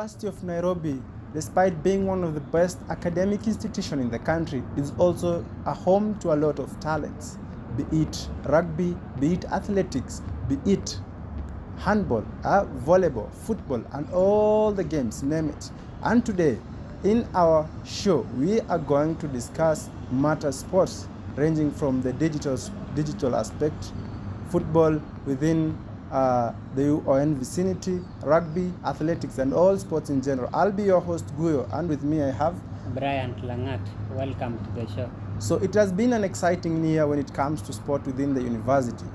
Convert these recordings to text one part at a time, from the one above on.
University of Nairobi, despite being one of the best academic institutions in the country, is also a home to a lot of talents, be it rugby, be it athletics, be it handball, volleyball, football, and all the games, name it. And today, in our show, we are going to discuss matter sports, ranging from the digital aspect, football within the UON vicinity, rugby, athletics, and all sports in general. I'll be your host, Guyo, and with me I have Brian Langat. Welcome to the show. So it has been an exciting year when it comes to sport within the university.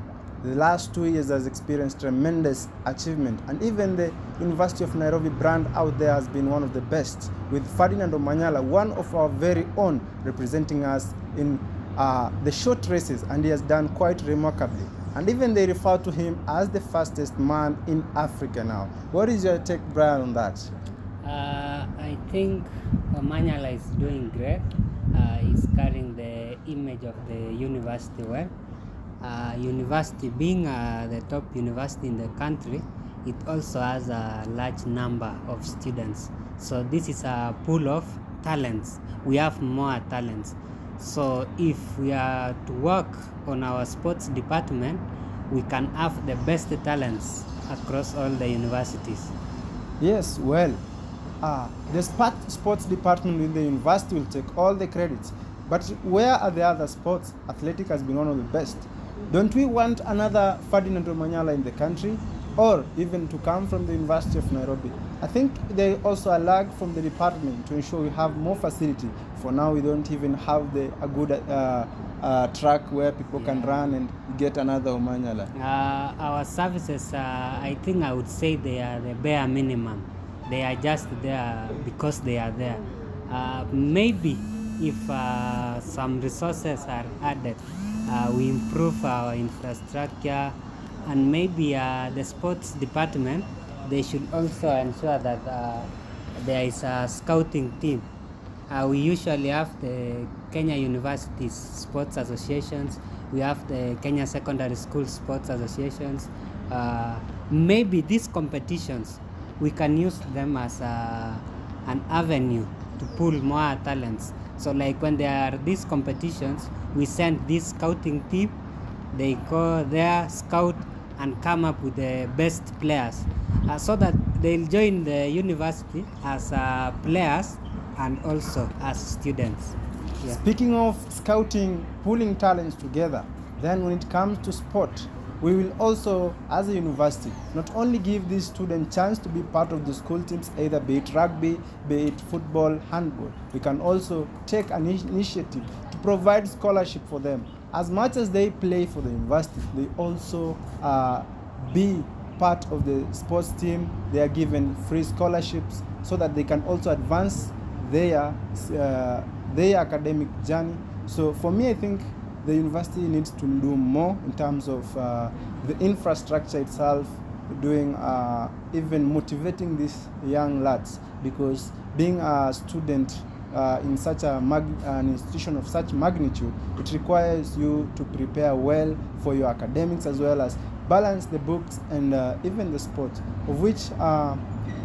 The last 2 years has experienced tremendous achievement, and even the University of Nairobi brand out there has been one of the best, with Ferdinand Omanyala, one of our very own, representing us in the short races, and he has done quite remarkably. And even they refer to him as the fastest man in Africa now. What is your take, Brian, on that? I think Omanyala is doing great. He's carrying the image of the university well. University being the top university in the country, it also has a large number of students. So this is a pool of talents. We have more talents. So if we are to work on our sports department, we can have the best talents across all the universities. Yes, well, the sports department in the university will take all the credits. But where are the other sports? Athletic has been one of the best. Don't we want another Ferdinand Omanyala in the country, or even to come from the University of Nairobi? I think there also a lag from the department to ensure we have more facility. For now, we don't even have a good track where people can run and get another Omanyala. Our services, I think I would say they are the bare minimum. They are just there because they are there. Maybe if some resources are added, we improve our infrastructure, and maybe the sports department, they should also ensure that there is a scouting team. We usually have the Kenya University Sports Associations, we have the Kenya Secondary School Sports Associations. Maybe these competitions, we can use them as an avenue to pull more talents. So like when there are these competitions, we send this scouting team, they go there, scout, and come up with the best players, so that they'll join the university as players and also as students. Yeah. Speaking of scouting, pulling talents together, then when it comes to sport, we will also, as a university, not only give these students chance to be part of the school teams, either be it rugby, be it football, handball. We can also take an initiative to provide scholarship for them. As much as they play for the university, they also be part of the sports team. They are given free scholarships so that they can also advance their academic journey. So for me, I think the university needs to do more in terms of the infrastructure itself, doing even motivating these young lads, because being a student in such an institution of such magnitude, it requires you to prepare well for your academics as well as balance the books and even the sport, of which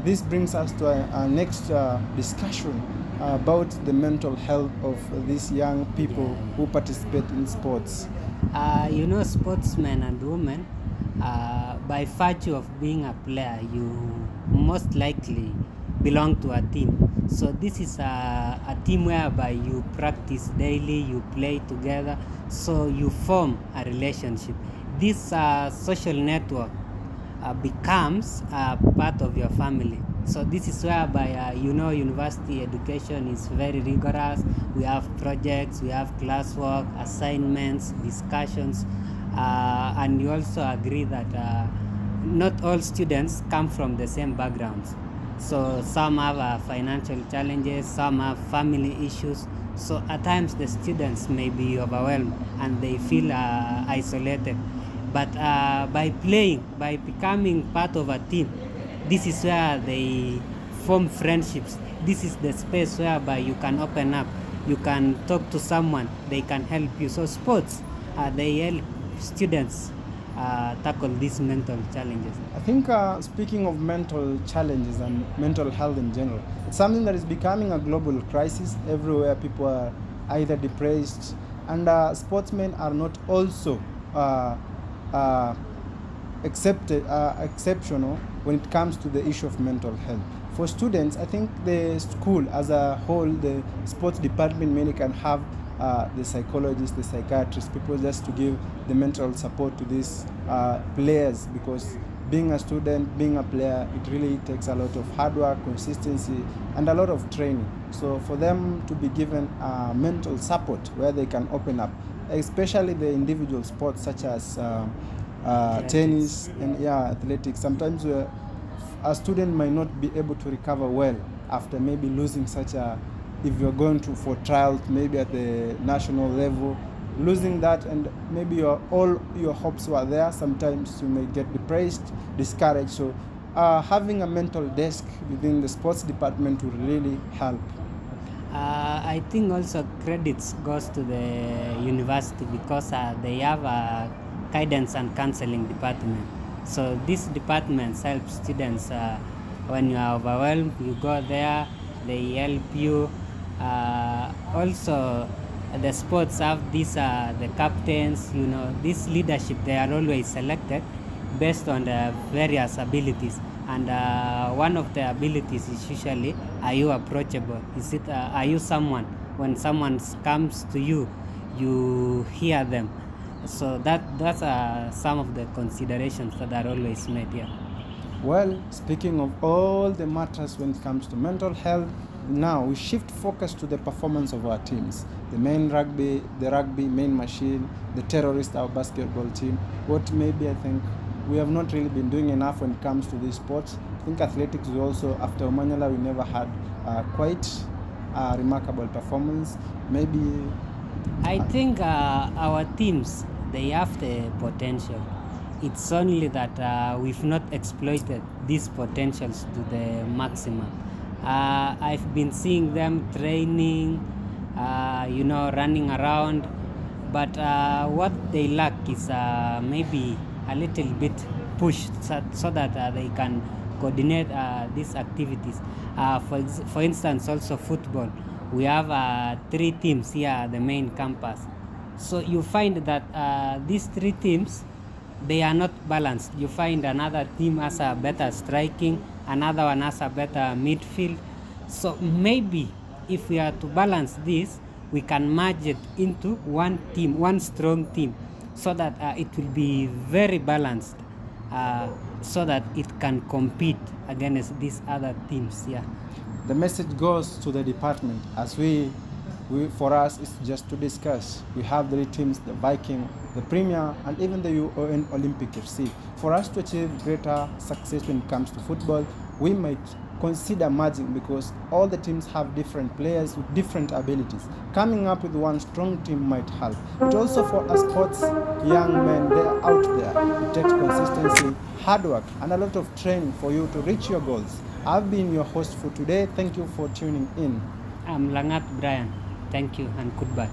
this brings us to our next discussion about the mental health of these young people who participate in sports. Sportsmen and women, by virtue of being a player, you most likely belong to a team. So this is a team whereby you practice daily, you play together, so you form a relationship. This social network becomes part of your family. So this is whereby university education is very rigorous. We have projects, we have classwork, assignments, discussions, and you also agree that not all students come from the same backgrounds. So some have financial challenges, some have family issues. So at times the students may be overwhelmed and they feel isolated. But by playing, by becoming part of a team, this is where they form friendships. This is the space whereby you can open up, you can talk to someone, they can help you. So sports, they help students tackle these mental challenges? I think speaking of mental challenges and mental health in general, it's something that is becoming a global crisis. Everywhere people are either depressed, and sportsmen are not also exceptional when it comes to the issue of mental health. For students, I think the school as a whole, the sports department mainly can have the psychologists, the psychiatrists, people just to give the mental support to these players, because being a student, being a player, it really takes a lot of hard work, consistency, and a lot of training. So for them to be given mental support where they can open up, especially the individual sports such as tennis and athletics. Sometimes a student might not be able to recover well after maybe losing such a, if you're going to for trials maybe at the national level, losing that, and maybe all your hopes were there. Sometimes you may get depressed, discouraged. So having a mental desk within the sports department will really help. I think also credits goes to the university, because they have a guidance and counseling department. So this department helps students when you are overwhelmed, you go there, they help you. Also the sports have this the captains, this leadership, they are always selected based on the various abilities, and one of the abilities is usually, are you approachable? Is it are you someone, when someone comes to you, you hear them? So that's some of the considerations that are always made here. Well, speaking of all the matters when it comes to mental health, now we shift focus to the performance of our teams. The rugby main machine, the terrorist, our basketball team. What maybe I think we have not really been doing enough when it comes to these sports. I think athletics we also, after Omanyala, we never had quite a remarkable performance. Maybe I think our teams, they have the potential. It's only that we've not exploited these potentials to the maximum. I've been seeing them training, running around, but what they lack is maybe a little bit push, so that they can coordinate these activities. For instance, also football. We have 3 teams here at the main campus. So you find that these 3 teams, they are not balanced. You find another team has a better striking, another one has a better midfield. So maybe if we are to balance this, we can merge it into one team, one strong team, so that it will be very balanced, so that it can compete against these other teams. Yeah. the message goes to the department, as we for us it's just to discuss. We have 3 teams, the Viking, the Premier, and even the UN Olympic FC. For us to achieve greater success when it comes to football, we might consider merging, because all the teams have different players with different abilities. Coming up with one strong team might help. But also for us sports young men, they are out there. It takes consistency, hard work, and a lot of training for you to reach your goals. I've been your host for today. Thank you for tuning in. I'm Langat Brian. Thank you and goodbye.